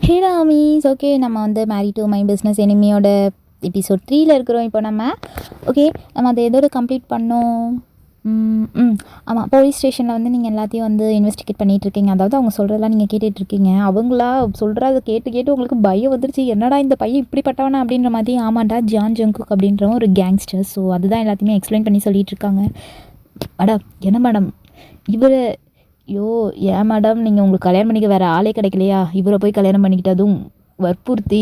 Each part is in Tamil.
ஹே ராமீஸ் ஓகே நம்ம வந்து மேரி டு மை பிஸ்னஸ் எனிமியோட எபிசோட் 3ல இருக்கிறோம். இப்போ நம்ம ஓகே நம்ம அதை எதோட கம்ப்ளீட் பண்ணோம். ஆமாம், போலீஸ் ஸ்டேஷனில் வந்து நீங்கள் எல்லாத்தையும் வந்து இன்வெஸ்டிகேட் பண்ணிகிட்ருக்கீங்க. அதாவது அவங்க சொல்கிறதெல்லாம் நீங்கள் கேட்டுட்ருக்கீங்க. அவங்களா சொல்கிறத கேட்டு கேட்டு உங்களுக்கு பயம் வந்துருச்சு. என்னடா இந்த பையன் இப்படிப்பட்டவனா அப்படின்ற மாதிரி. ஆமாண்டா, ஜான் ஜங்குக் அப்படின்றவன் ஒரு கேங்ஸ்டர். ஸோ அதுதான் எல்லாத்தையுமே எக்ஸ்பிளைன் பண்ணி சொல்லிகிட்டு இருக்காங்க. மேடம் என்ன மேடம் இவர் ஐயோ ஏன் மேடம் நீங்கள் உங்களுக்கு கல்யாணம் பண்ணிக்க வேறு ஆளே கிடைக்கலையா? இவரை போய் கல்யாணம் பண்ணிக்கிட்டு அதுவும் வற்புறுத்தி,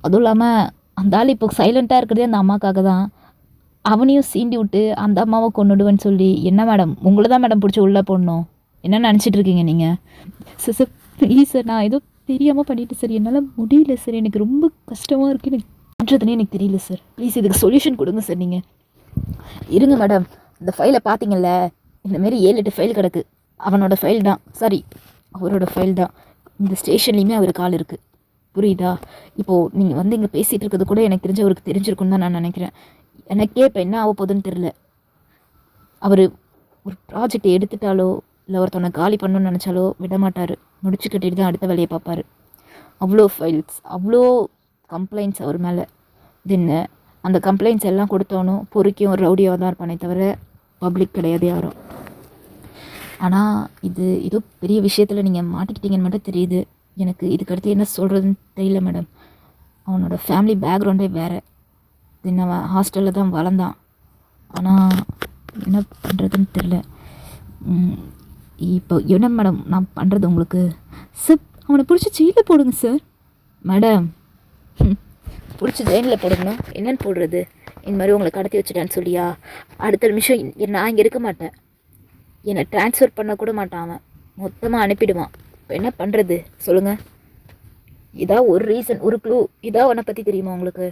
அதுவும் இல்லாமல் அந்த ஆள் இப்போ சைலண்ட்டாக இருக்கிறதே அந்த அம்மாக்காக தான். அவனையும் சீண்டி விட்டு அந்த அம்மாவை கொண்டுடுவேன்னு சொல்லி. என்ன மேடம் உங்களை தான் மேடம் பிடிச்சி உள்ளே போடணும். என்ன நினச்சிட்டு இருக்கீங்க நீங்கள்? சார் சார் ப்ளீஸ் சார், நான் ஏதோ தெரியாமல் பண்ணிவிட்டு சார். என்னால் முடியல சார், எனக்கு ரொம்ப கஷ்டமாக இருக்குது. எனக்கு பண்ணுறதுனே எனக்கு தெரியல சார். ப்ளீஸ் இதுக்கு சொல்யூஷன் கொடுங்க சார். நீங்கள் இருங்க மேடம், இந்த ஃபைலை பார்த்தீங்கல்ல, இந்தமாரி 7-8 ஃபைல் கிடக்கு. அவனோட ஃபைல் தான், சாரி அவரோட ஃபைல் தான். இந்த ஸ்டேஷன்லேயுமே அவருக்கு ஆள் இருக்குது, புரியுதா? இப்போது நீங்கள் வந்து இங்கே பேசிகிட்டு இருக்கிறது கூட எனக்கு தெரிஞ்ச அவருக்கு தெரிஞ்சிருக்குன்னு தான் நான் நினைக்கிறேன். எனக்கே இப்போ என்ன ஆக போகுதுன்னு தெரில. அவர் ஒரு ப்ராஜெக்ட் எடுத்துட்டாலோ இல்லை ஒருத்தவனை காலி பண்ணணும்னு நினச்சாலோ விட மாட்டார். முடிச்சு கட்டிட்டு தான் அடுத்த வேலையை பார்ப்பார். அவ்வளோ ஃபைல்ஸ், அவ்வளோ கம்ப்ளைண்ட்ஸ் அவர் மேலே. தென்ன அந்த கம்ப்ளைண்ட்ஸ் எல்லாம் கொடுத்தவனும் பொறுக்கியும் ரவுடியாக தான் இருப்பானே தவிர பப்ளிக் கிடையாது யாரும். ஆனால் இது ஏதோ பெரிய விஷயத்தில் நீங்கள் மாட்டிக்கிட்டீங்கன்னு மட்டும் தெரியுது. எனக்கு இதுக்கடுத்து என்ன சொல்கிறதுன்னு தெரியல மேடம். அவனோட ஃபேமிலி பேக்ரவுண்டே வேறு. அவன் ஹாஸ்டலில் தான் வளர்ந்தான். ஆனால் என்ன பண்ணுறதுன்னு தெரில. இப்போ என்ன மேடம் நான் பண்ணுறது உங்களுக்கு? சார் அவனை பிடிச்சி ஜெயிலில் போடுங்க சார். மேடம் பிடிச்சி ஜெயிலில் போடணும், என்னென்னு போடுறது? இந்த மாதிரி உங்களை கடத்தி வச்சுட்டான்னு சொல்லியா? அடுத்த நிமிஷம் நான் இங்கே இருக்க மாட்டேன். என்னை ட்ரான்ஸ்ஃபர் பண்ண கூட மாட்டான். அவன் மொத்தமாக அனுப்பிடுவான். இப்போ என்ன பண்ணுறது சொல்லுங்கள்? இதா ஒரு ரீசன், ஒரு க்ளூ இதா அவனை பற்றி தெரியுமா உங்களுக்கு?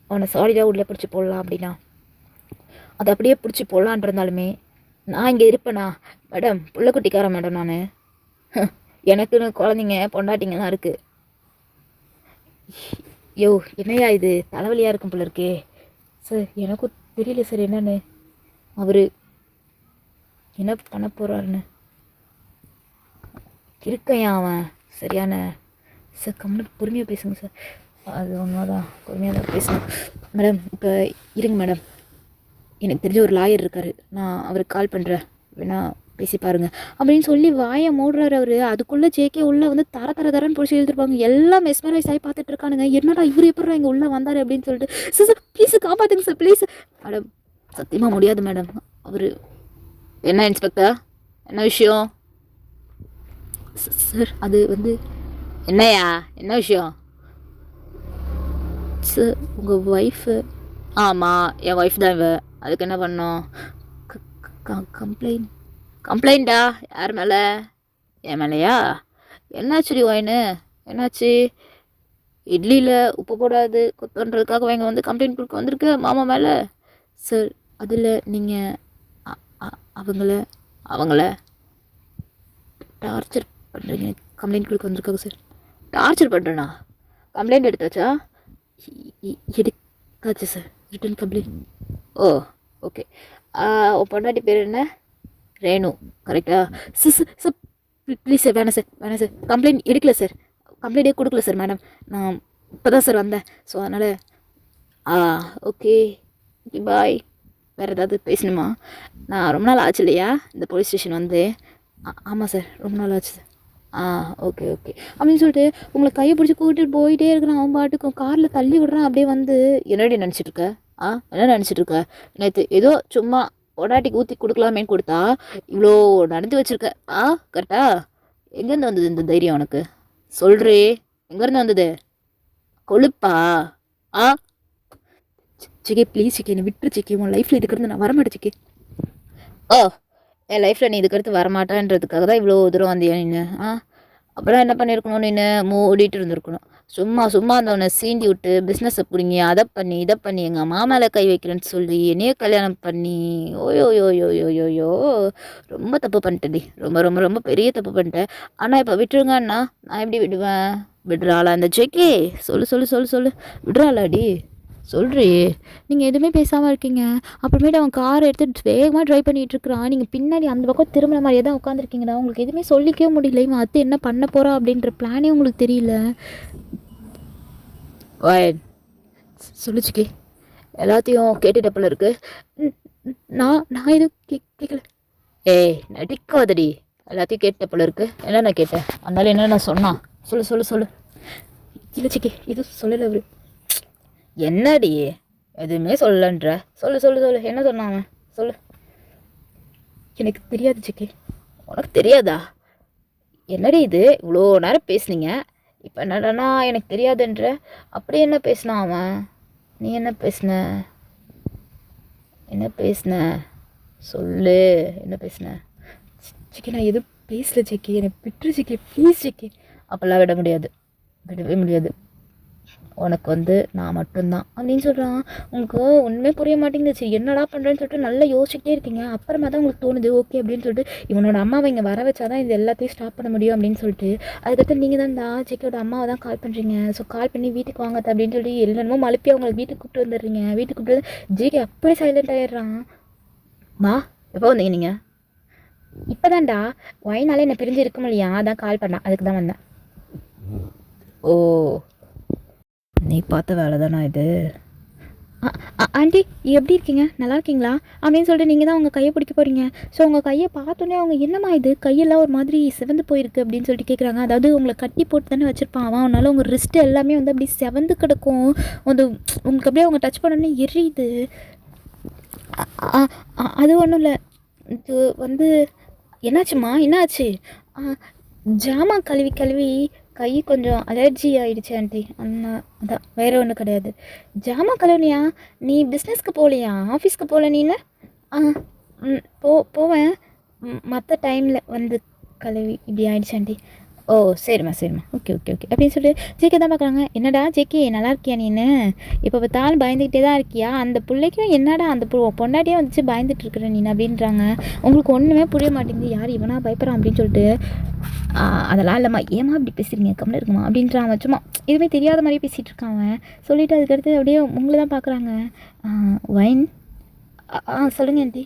அவனை சாலிடாக உள்ளே பிடிச்சி போடலாம் அப்படின்னா அதை அப்படியே பிடிச்சி போடலான்றதாலுமே நான் இங்கே இருப்பேனா? மேடம் புள்ளக்குட்டிக்காரன் மேடம் நான். எனக்குன்னு குழந்தைங்க பொண்டாட்டிங்கலாம் இருக்குது. யோ என்னையா இது தலைவலியாக இருக்கும் போல இருக்கே சார். எனக்கும் தெரியல சார் என்னன்னு அவர் என்ன பண்ண போகிறாருன்னு. இருக்கையா அவன் சரியான சார். கம்முன்னு பொறுமையாக பேசுங்க சார். அது ஒன்றாதான் பொறுமையாக தான் பேசணும் மேடம். இப்போ இருங்க மேடம், எனக்கு தெரிஞ்ச ஒரு லாயர் இருக்கார், நான் அவருக்கு கால் பண்ணுறேன், வேணா பேசி பாருங்கள் அப்படின்னு சொல்லி வாயை மூடுறாரு அவர். அதுக்குள்ளே ஜேகே உள்ளே வந்து தரன்னு பிடிச்சி எழுதிருப்பாங்க. எல்லாம் மெஸ்மரைஸ் ஆகி பார்த்துட்டு இருக்கானுங்க. என்னடா இவர் எப்படா இங்கே உள்ளே வந்தார் அப்படின்னு சொல்லிட்டு. சார் சார் ப்ளீஸ் காப்பாற்றுங்க சார் ப்ளீஸ். மேடம் சத்தியமாக முடியாது மேடம். அவர் என்ன இன்ஸ்பெக்டர் என்ன விஷயம்? சார் அது வந்து என்னையா என்ன விஷயம்? சார் உங்கள் ஒய்ஃபு. ஆமாம் என் ஒய்ஃப் தான் இவ. அதுக்கு என்ன பண்ணோம்? கம்ப்ளைண்ட்டா? யார் மேலே? என் மேலேயா? என்னாச்சுடி ஒயின்னு? என்னாச்சு? இட்லியில் உப்பு போடாது கொத்தன்றதுக்காக இங்கே வந்து கம்ப்ளைண்ட் கொடுக்க வந்திருக்கு மாமா மேலே. சார் அதில் நீங்கள் அவங்கள டார்ச்சர் பண்ணுறீங்க. கம்ப்ளைண்ட் கொடுக்க வந்திருக்காங்க சார். டார்ச்சர் பண்ணுறேண்ணா? கம்ப்ளைண்ட் எடுத்தாச்சா? எடுத்தாச்சு sir. Written complaint. Oh okay. உன் பொண்டாட்டி பேர் என்ன? ரேணு கரெக்டா? Sir please sir. வேணாம் சார் கம்ப்ளைண்ட் எடுக்கல சார். கம்ப்ளைண்ட்டே கொடுக்கல சார் மேடம். நான் இப்போ தான் சார் வந்தேன். ஸோ அதனால் ஓகே பாய். வேறு ஏதாவது பேசணுமா? நான் ரொம்ப நாள் ஆச்சு இல்லையா இந்த போலீஸ் ஸ்டேஷன் வந்து? ஆமாம் சார் ரொம்ப நாள் ஆச்சு சார். ஓகே அப்படின்னு சொல்லிட்டு உங்களை கையை பிடிச்சி கூட்டிகிட்டு போயிட்டே இருக்கிறான். அவன் பாட்டுக்கும் காரில் தள்ளி விடுறான். அப்படியே வந்து என்னடி நினச்சிட்ருக்க? என்ன நினச்சிட்ருக்க? நேற்று ஏதோ சும்மா பொடாட்டிக்கு ஊற்றி கொடுக்கலாமேன்னு கொடுத்தா இவ்வளோ நடந்து வச்சுருக்க. கரெக்டா? எங்கேருந்து வந்தது இந்த தைரியம் உனக்கு? சொல்கிறே, எங்கேருந்து வந்தது? கொழுப்பா? சிக்கே ப்ளீஸ் சிக்கே, என்னை விட்டுரு சிக்கே. உன் லைஃப்பில் இதுக்கு நான் வரமாட்டேன் சிக்கே. என் லைஃப்பில் நீ இதுக்கடுத்து வரமாட்டான்றதுக்காக தான் இவ்வளோ தூரம் வந்தியா நீ? அப்புறம் என்ன பண்ணியிருக்கணும்? நீ மூடிட்டு இருந்திருக்கணும். சும்மா அந்த சீண்டி விட்டு பிஸ்னஸை பிடிங்கி அதை பண்ணி இதை பண்ணி எங்கள் அம்மா மேலே கை வைக்கிறேன்னு சொல்லி என்னையே கல்யாணம் பண்ணி ஓயோயோயோயோயோயோ ரொம்ப தப்பு பண்ணிட்டேன்டி. ரொம்ப ரொம்ப ரொம்ப பெரிய தப்பு பண்ணிட்டேன். ஆனால் இப்போ விட்டுருங்கண்ணா நான் எப்படி விடுவேன்? விடுறாளா இந்த ஜெக்கே? சொல்லு விடுறாளாடி? சொல்கிறீ நீங்கள் எதுவுமே பேசாமல் இருக்கீங்க. அப்புறமேட்டு அவன் காரை எடுத்து வேகமாக ட்ரைவ் பண்ணிகிட்ருக்குறான். நீங்கள் பின்னாடி அந்த பக்கம் திரும்பின மாதிரியே தான் உட்காந்துருக்கீங்கடா. உங்களுக்கு எதுவுமே சொல்லிக்கவே முடியல. இவன் அடுத்து என்ன பண்ண போகிறா அப்படின்ற பிளானே உங்களுக்கு தெரியல. சொல்லிச்சுக்கே எல்லாத்தையும் கேட்டுட்ட போல இருக்கு. நான் எதுவும் கேட்கல. ஏய் நடிக்காதடி. எல்லாத்தையும் கேட்ட போல இருக்கு. என்னென்ன கேட்டேன் அதனால என்னென்ன சொன்னான் சொல்லு. இல்லை சிக்கி இது சொல்லலை அவரு. என்னடி எதுவுமே சொல்லன்ற? சொல்லு என்ன சொன்னான் சொல்லு. எனக்கு தெரியாது சிக்கி. உனக்கு தெரியாதா? என்னடி இது இவ்வளோ நேரம் பேசுனீங்க, இப்போ என்னடனா எனக்கு தெரியாதுன்ற? அப்படி என்ன பேசினான் அவன்? நீ என்ன பேசுன சொல்லு. என்ன பேசுன? சிக்கி நான் எதுவும் பேசல சிக்கி. எனக்கு விட்டுரு சிக்கி ப்ளீஸ் சிக்கி. அப்போல்லாம் விடவே முடியாது. உனக்கு நான் மட்டும்தான் அப்படின்னு சொல்கிறான். உங்களுக்கு ஒன்றுமே புரிய மாட்டேங்குது. என்னடா பண்ணுறேன்னு சொல்லிட்டு நல்லா யோசிச்சுட்டே இருக்கீங்க. அப்புறமா தான் உங்களுக்கு தோணுது ஓகே அப்படின்னு சொல்லிட்டு இவனோட அம்மாவை இங்கே வர வச்சாதான் இது எல்லாத்தையும் ஸ்டாப் பண்ண முடியும் அப்படின்னு சொல்லிட்டு அதுக்கடுத்து நீங்கள் தான்டா ஜெக்கியோட அம்மாவை தான் கால் பண்ணுறீங்க. ஸோ கால் பண்ணி வீட்டுக்கு வாங்கத்த அப்படின்னு சொல்லி எல்லாருமோ மழுப்பி அவங்களை வீட்டுக்கு கூப்பிட்டு வந்துடுறீங்க. வீட்டுக்கு கூப்பிட்டு வந்து ஜெகி அப்படியே சைலண்ட் ஆகிடுறான். எப்போ வந்தீங்க நீங்கள்? இப்போ தான்டா ஒயினாலே என்னை பிரிஞ்சு இருக்க முடியா, அதான் கால் பண்ணேன். அதுக்கு தான் வந்தேன். ஓ நீ பார்த்த வேலை தானா இது? ஆண்டி எப்படி இருக்கீங்க, நல்லா இருக்கீங்களா அப்படின்னு சொல்லிட்டு நீங்கள் தான் அவங்க கையை பிடிக்க போகிறீங்க. ஸோ உங்கள் கையை பார்த்தோன்னே அவங்க என்னம்மா இது கையெல்லாம் ஒரு மாதிரி செவந்து போயிருக்கு அப்படின்னு சொல்லிட்டு கேட்குறாங்க. அதாவது உங்களை கட்டி போட்டு தானே வச்சுருப்பான் அவன். அதனால உங்கள் ரிஸ்ட்டு எல்லாமே அப்படி செவந்து கிடக்கும். உங்களுக்கு அப்படியே அவங்க டச் பண்ணோன்னே எரியுது. அது ஒன்றும் இல்லை. இது என்னாச்சுமா என்னாச்சு? ஜாமான் கழுவி கை கொஞ்சம் அலர்ஜி ஆகிடுச்சு ஆண்டி. அதான் வேறு ஒன்றும் கிடையாது. ஜாமான் கழுவுனியா? நீ பிஸ்னஸ்க்கு போகலையா? ஆஃபீஸ்க்கு போகல நீல? போவேன் மற்ற டைமில் கழுவி இப்படி ஆகிடுச்சு ஆண்டி. ஓ சரிம்மா ஓகே அப்படின்னு சொல்லிட்டு ஜேகே தான் பார்க்குறாங்க. என்னடா ஜேகே நல்லா இருக்கியா நீனு? இப்போ பார்த்தாலும் பயந்துக்கிட்டே தான் இருக்கியா? அந்த பிள்ளைக்கும் என்னடா அந்த பொண்டாட்டியே வந்துச்சு பயந்துட்டு இருக்கிற நீ அப்படின்றாங்க. உங்களுக்கு ஒன்றுமே புரிய மாட்டேங்குது. யார் இவனா பயப்படுறான் அப்படின்னு சொல்லிட்டு அதெல்லாம் இல்லைம்மா ஏமா அப்படி பேசுகிறீங்க கம்மில் இருக்குமா அப்படின்றான். சும்மா எதுவுமே தெரியாத மாதிரியே பேசிகிட்டு இருக்காங்க. சொல்லிவிட்டு அதுக்கடுத்து அப்படியே உங்களை தான் பார்க்குறாங்க. வைன் சொல்லுங்கள் ஆண்டி.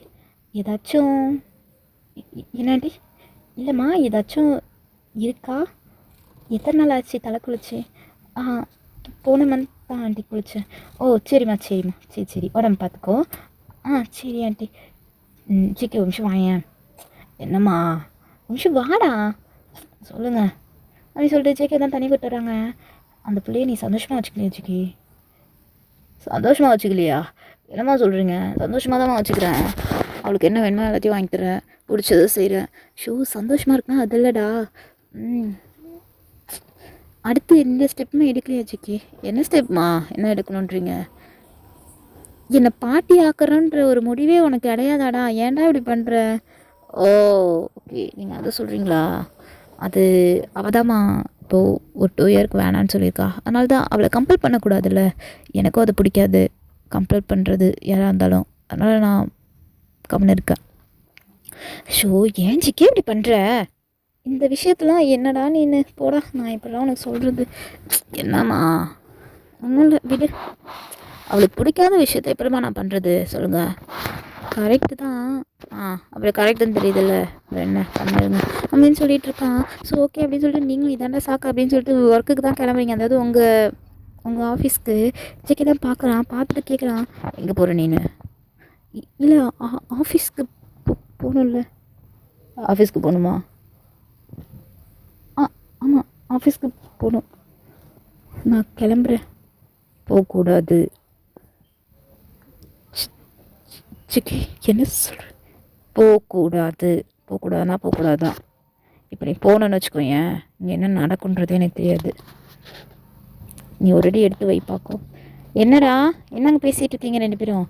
ஏதாச்சும் என்ன ஆண்டி? இல்லைம்மா ஏதாச்சும் இருக்கா? எத்தனை நாள் ஆச்சு தலை குளிச்சு? போன மந்த் தான் ஆண்டி குளித்தேன். ஓ சரிம்மா சரி உடம்பு பார்த்துக்கோ. சரி ஆண்டி. ஜிக்கி ஒரு நிமிஷம் வாயேன். என்னம்மா ஒரு நிமிஷம் வாடா சொல்லுங்கள் அப்படின்னு சொல்லிட்டு ஜேகே தான் தண்ணி கொட்டுறாங்க. அந்த பிள்ளையை நீ சந்தோஷமாக வச்சுக்கலையா ஜிக்கி? சந்தோஷமாக வச்சுக்கலையா? என்னம்மா சொல்கிறீங்க? சந்தோஷமாக தான் வச்சுக்கிறேன். அவளுக்கு என்ன வேணுமோ எல்லாத்தையும் வாங்கி தரேன், பிடிச்சதை செய்கிறேன். சந்தோஷமாக இருக்குன்னா அது இல்லைடா. அடுத்து எந்த ஸ்டெப்புமே எடுக்கலையா ஜிக்கி? என்ன ஸ்டெப்மா? என்ன எடுக்கணுன்றீங்க? என்னை பாட்டி ஆக்குறன்ற ஒரு முடிவே உனக்கு கிடையாதாடா? ஏன்டா இப்படி பண்ணுற? ஓ ஓகே நீங்கள் அதை சொல்கிறீங்களா? அது அவதாம்மா இப்போது ஒரு 2 இயருக்கு வேணான்னு சொல்லியிருக்கா. அதனால தான் அவளை கம்பல் பண்ணக்கூடாதுல்ல. எனக்கும் அது பிடிக்காது கம்பல் பண்ணுறது யாராக இருந்தாலும். அதனால் நான் கம்முன்னு இருக்கேன். ஏன் ஜிக்கே இப்படி பண்ணுற? இந்த விஷயத்தெலாம் என்னடா நீன்னு போடா. நான் இப்போலாம் உனக்கு சொல்கிறது என்னம்மா? ஒன்றும் இல்லை விடு. அவளுக்கு பிடிக்காத விஷயத்த எப்படிமா நான் பண்ணுறது சொல்லுங்கள்? கரெக்டு தான். அப்புறம் கரெக்டுன்னு தெரியுதுல்ல, என்ன பண்ணுங்க அப்படின்னு சொல்லிட்டு இருக்கான். ஸோ ஓகே அப்படின்னு சொல்லிட்டு நீங்களும் இதாண்டா சாக்கு அப்படின்னு சொல்லிட்டு ஒர்க்குக்கு தான் கிளம்புறீங்க. அதாவது உங்கள் ஆஃபீஸ்க்கு. ஜெக்கி தான் பார்க்குறான். பார்த்துட்டு கேட்குறான் எங்கே போகிற நீனு? இல்லை ஆஃபீஸ்க்கு போகணும்ல. ஆஃபீஸ்க்கு போகணுமா? ஆமாம் ஆஃபீஸ்க்கு போகணும். நான் கிளம்புறேன். போகக்கூடாது. ஜிக்கி என்ன சொல்கிற? போகக்கூடாதுதான். இப்போ நீ போகணுன்னு வச்சுக்கோயேன், இங்கே என்ன நடக்குன்றது எனக்கு தெரியாது. நீ ஒரு அடி எடுத்து வை பார்க்கும். என்னடா என்னங்க பேசிகிட்டு இருக்கீங்க 2 பேரும்?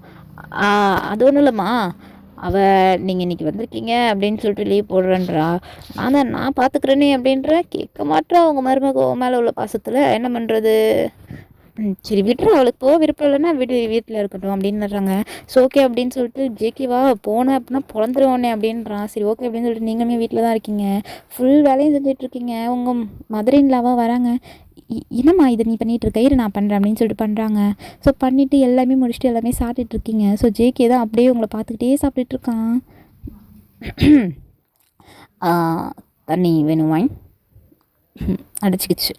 அது ஒன்றும் இல்லைம்மா, நீங்கள் இன்றைக்கி வந்திருக்கீங்க அப்படின்னு சொல்லிட்டு லீவ் போடுறேன்றா. நான் பார்த்துக்குறேனே அப்படின்ற கேட்க மாட்டேறா. அவங்க மருமக மேலே உள்ள பாசத்தில் என்ன பண்ணுறது? சரி விட்டுரு, அவளுக்கு போக விருப்பம் இல்லைன்னா வீட்டில் இருக்கட்டும் அப்படின்னுறாங்க. ஸோ ஓகே அப்படின்னு சொல்லிட்டு ஜேகேவா போனேன் அப்படின்னா பிறந்துருவோன்னே அப்படின்றான். சரி ஓகே அப்படின்னு சொல்லிட்டு நீங்களுமே வீட்டில் தான் இருக்கீங்க, ஃபுல் வேலையும் செஞ்சிட்ருக்கீங்க. உங்கள் மதர் இன் லாவாக வராங்க. என்னம்மா இதை நீ பண்ணிகிட்டு இருக்க இரு நான் பண்ணுறேன் அப்படின்னு சொல்லிட்டு பண்ணுறாங்க. ஸோ பண்ணிவிட்டு எல்லாமே முடிச்சுட்டு எல்லாமே சாப்பிட்டுட்ருக்கீங்க. ஸோ ஜேகே தான் அப்படியே உங்களை பார்த்துக்கிட்டே சாப்பிட்டுட்ருக்கான். தண்ணி வேணும் வாங்கி அடிச்சிக்கிச்சு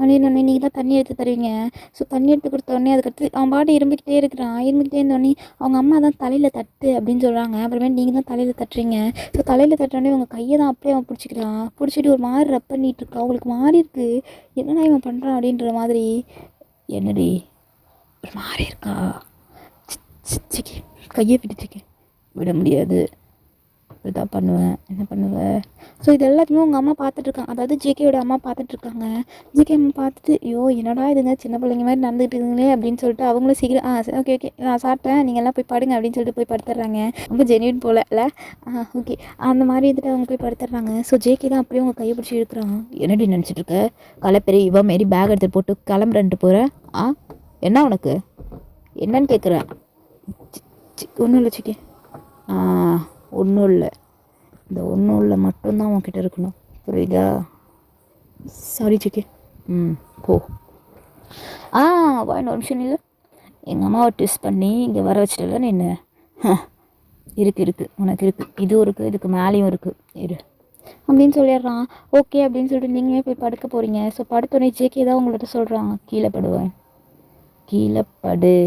அப்படின்னு நீங்கள் தான் தண்ணி எடுத்து தருவீங்க. ஸோ தண்ணி எடுத்து கொடுத்தோடனே அதுக்கடுத்து அவன் பாட்டு இரும்பிக்கிட்டே இருந்தோடனே அவங்க அம்மா தான் தலையில் தட்டு அப்படின்னு சொல்கிறாங்க. அப்புறமே நீங்கள் தான் தலையில் தட்டுறீங்க. ஸோ தலையில் தட்டுறோடனே உங்கள் கையை தான் அப்படியே அவன் பிடிச்சிட்டு ஒரு மாதிரி ரப் பண்ணிகிட்டு இருக்கான். அவங்களுக்கு மாறி இருக்குது, என்னடா இவன் பண்ணுறான் அப்படின்ற மாதிரி. என்னடி ஒரு மாதிரி இருக்கா? சிக்கி கையை பிடிச்சிக்க விட முடியாது, இப்படிதான் பண்ணுவேன், என்ன பண்ணுவேன். ஸோ இது எல்லாத்தையுமே உங்கள் அம்மா பார்த்துட்ருக்காங்க, அதாவது ஜேகேயோட அம்மா பார்த்துட்ருக்காங்க. ஜேகே அம்மா பார்த்துட்டு ஐயோ என்னடா இதுங்க சின்ன பிள்ளைங்க மாதிரி நடந்துகிட்டு இருக்குங்களே அப்படின்னு சொல்லிட்டு அவங்களும் சீக்கிரம் ஓகே நான் சாப்பிட்டேன், நீங்கள் எல்லாம் போய் படுங்க அப்படின்னு சொல்லிட்டு போய் படுத்துடுறாங்க. ரொம்ப ஜென்யூன் போல் இல்லை? ஓகே அந்த மாதிரி இருந்துட்டு அவங்க போய் படுத்துடுறாங்க. ஸோ ஜேகே தான் அப்படியே உங்கள் கையை பிடிச்சி இழுக்கிறான். என்னடி நினச்சிட்டு இருக்க? களைப்பெரிய இவ மாரி பேக் எடுத்துகிட்டு போட்டு கிளம்புறன்ட்டு போகிறேன். என்ன உனக்கு என்னன்னு கேட்குறேன்? ஒன்றும் இல்லை சிக்கே, ஒன்றும் இல்லை, இந்த ஒன்றும் இல்லை மட்டும்தான் உன்கிட்ட இருக்கணும், புரியுதா? சாரி சிக்கி. போ. ஒரு நிமிஷம் இல்லை, எங்கள் அம்மாவை ட்விஸ்ட் பண்ணி இங்கே வர வச்சிட்டல என்ன? இருக்குது உனக்கு இருக்குது, இதுவும் இருக்குது, இதுக்கு மேலேயும் இருக்குது, இரு அப்படின்னு சொல்லிடுறான். ஓகே அப்படின்னு சொல்லிட்டு நீங்களே போய் படுக்க போகிறீங்க. ஸோ படுத்தோடனே ஜேகே தான் உங்கள்கிட்ட சொல்கிறான், கீழே படுவேன், கீழே படு.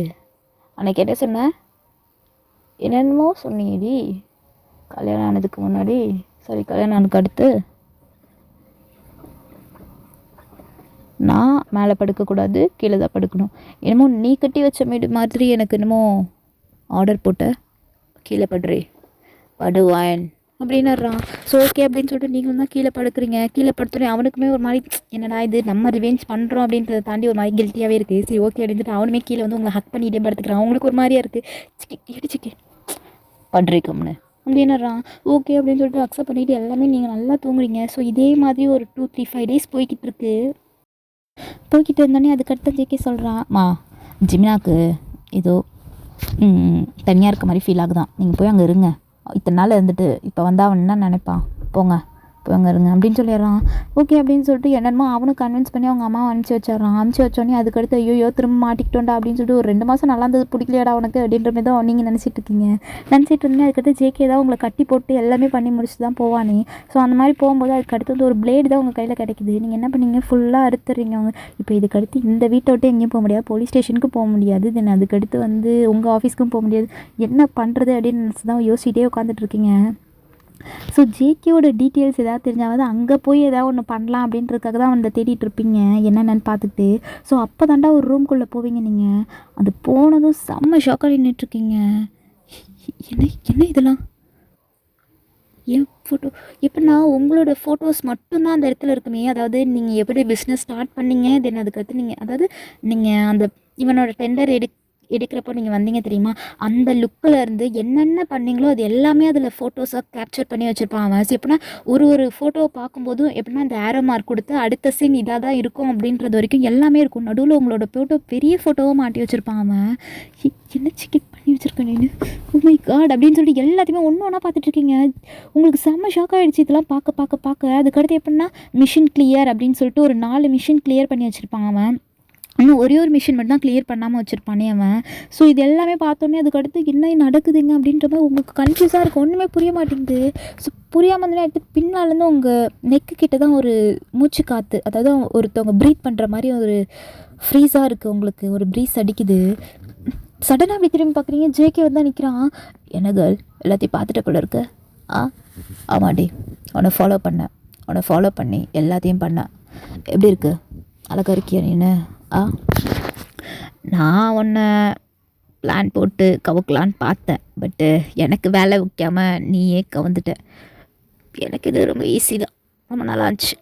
அன்னைக்கு என்ன சொன்னேன்? என்னென்னமோ சொன்னீடி கல்யாணம் ஆனதுக்கு முன்னாடி, சாரி கல்யாணம் ஆனதுக்கு அடுத்து. நான் மேலே படுக்கக்கூடாது, கீழே தான் படுக்கணும். என்னமோ நீ கட்டி வச்ச மீடு மாதிரி எனக்கு என்னமோ ஆர்டர் போட்ட, கீழே படுறே படுவான் அப்படின்னுறான். ஸோ ஓகே அப்படின்னு சொல்லிட்டு நீங்களும் தான் கீழே படுக்கிறீங்க. கீழே படுத்துனே அவனுக்குமே ஒரு மாதிரி என்னடா இது நம்ம ரிவெஞ்ச் பண்ணுறோம் அப்படின்றத தாண்டி ஒரு மாதிரி கில்ட்டியாகவே இருக்குது. சரி ஓகே அப்படின்னு சொல்லிட்டு அவனுமே கீழே வந்து உங்களை ஹக் பண்ணிகிட்டே படுத்துக்கிறான். அவங்களுக்கு ஒரு மாதிரியாக இருக்குது, இடிச்சிக்கே படுறேக்கம்னு அப்படின்னுறான். ஓகே அப்படின்னு சொல்லிட்டு அக்செப்ட் பண்ணிவிட்டு எல்லாமே நீங்கள் நல்லா தூங்குறீங்க. ஸோ இதே மாதிரி ஒரு 2-3-5 days போய்கிட்டு இருந்தோடனே அதுக்கடுத்த ஜேகே சொல்கிறான், ஜிமினாக்கு ஏதோ தனியாக இருக்க மாதிரி ஃபீல் ஆகுதான், நீங்கள் போய் அங்கே இருங்க, இத்தனை நாள் இருந்துட்டு இப்போ வந்தால் அவன் என்ன நினைப்பான், போங்க போய் அங்கே இருங்க அப்படின்னு சொல்லிடுறான். ஓகே அப்படின்னு சொல்லிட்டு என்னமோ அவனும் கன்வின்ஸ் பண்ணி அவங்க அம்மாவை அனுப்பிச்சி வச்சோடனே அதுக்கடுத்து ஐயோ திரும்ப மாட்டிக்கிட்டோண்டா அப்படின்னு சொல்லிட்டு ஒரு 2 மாதம் நல்லா இருந்தது பிடிக்கலையாடா உனக்கு அப்படின்ற மாதிரி தான் நீங்கள் நினச்சிட்டு இருந்தீங்க. அதுக்கடுத்து ஜேகே தான் உங்களை கட்டி போட்டு எல்லாமே பண்ணி முடிச்சுட்டு தான் போவானே. ஸோ அந்த மாதிரி போகும்போது அதுக்கடுத்து வந்து ஒரு பிளேடு தான் உங்கள் கையில் கிடைக்குது. நீங்கள் என்ன பண்ணீங்க, ஃபுல்லாக அறுத்துறீங்க. அவங்க இப்போ இதுக்கடுத்து இந்த வீட்டை விட்டு எங்கேயும் போக முடியாது, போலீஸ் ஸ்டேஷனுக்கு போக முடியாது, தென் அதுக்கடுத்து வந்து உங்கள் ஆஃபீஸ்க்கும் போக முடியாது, என்ன பண்ணுறது அப்படின்னு நினச்சி தான் யோசிச்சிட்டே உட்காந்துட்ருக்கீங்க. ஸோ ஜேகேவோட டீட்டெயில்ஸ் ஏதாவது தெரிஞ்சாவது அங்கே போய் ஏதாவது ஒன்று பண்ணலாம் அப்படின்றதுக்காக தான் வந்து தேடிட்டு இருப்பீங்க என்னென்னு பார்த்துக்கிட்டு. ஸோ அப்போ தாண்டா ஒரு ரூம்குள்ளே போவீங்க. நீங்கள் அது போனதும் செம்ம ஷாக்காக நின்றுட்டுருக்கீங்க. என்ன இதெல்லாம் என் ஃபோட்டோ எப்படின்னா உங்களோட ஃபோட்டோஸ் மட்டும்தான் அந்த இடத்துல இருக்குமே. அதாவது நீங்கள் எப்படி பிஸ்னஸ் ஸ்டார்ட் பண்ணீங்க, தென் அதுக்கடுத்து நீங்கள் அந்த இவனோட டெண்டர் எடுக்கிறப்போ நீங்கள் வந்தீங்க தெரியுமா, அந்த லுக்கில் இருந்து என்னென்ன பண்ணீங்களோ அது எல்லாமே அதில் ஃபோட்டோஸாக கேப்சர் பண்ணி வச்சுருப்பான் அவன். எப்படின்னா ஒரு ஃபோட்டோவை பார்க்கும்போதும் எப்படின்னா அந்த ஏரோ மார்க் கொடுத்து அடுத்த சீன் இதாக தான் இருக்கும் அப்படின்றது வரைக்கும் எல்லாமே இருக்கும். நடுவில் உங்களோட ஃபோட்டோ பெரிய ஃபோட்டோவாக மாட்டி வச்சுருப்பான் அவன். என்ன சிக்கெட் பண்ணி வச்சுருக்கேன் நீ, ஓ மை காட் அப்படின்னு சொல்லிட்டு எல்லாத்தையுமே ஒன்று ஒன்றா பார்த்துட்ருக்கீங்க. உங்களுக்கு செம்ம ஷாக் ஆகிடுச்சு இதெல்லாம் பார்க்க. அதுக்கடுத்து எப்படின்னா மிஷின் கிளியர் அப்படின்னு சொல்லிட்டு ஒரு 4 மிஷின் கிளியர் பண்ணி வச்சுருப்பான் அவன். இன்னும் ஒரே ஒரு மிஷின் மட்டும் தான் கிளியர் பண்ணாமல் வச்சுருப்பானே அவன். ஸோ இது எல்லாமே பார்த்தோன்னே அதுக்கடுத்து என்ன நடக்குதுங்க அப்படின்ற மாதிரி உங்களுக்கு கன்ஃபியூஸாக இருக்கும், ஒன்றுமே புரிய மாட்டேங்குது. ஸோ புரியாமல் இருந்தே எடுத்து பின்னாலேருந்து உங்கள் நெக்கு கிட்ட தான் ஒரு மூச்சு காற்று, அதாவது ஒருத்தவங்க ப்ரீத் பண்ணுற மாதிரி ஒரு ஃப்ரீஸாக இருக்குது, உங்களுக்கு ஒரு ப்ரீஸ் அடிக்குது. சடனாக அப்படி திரும்பி பார்க்குறீங்க, ஜேகே வந்து தான் நிற்கிறான். என்ன கேர்ள் எல்லாத்தையும் பார்த்துட்ட போல இருக்கு? ஆமாடி, உன்னை ஃபாலோ பண்ணி எல்லாத்தையும் பண்ணேன், எப்படி இருக்குது, அழகாக இருக்கியா நீனு? நான் உன்னை பிளான் போட்டு கவுக்கலான்னு பார்த்தேன், பட்டு எனக்கு வேலை வைக்காமல் நீயே கவுந்துட்ட. எனக்கு இது ரொம்ப ஈஸி தான், ரொம்ப நல்லா இருந்துச்சு,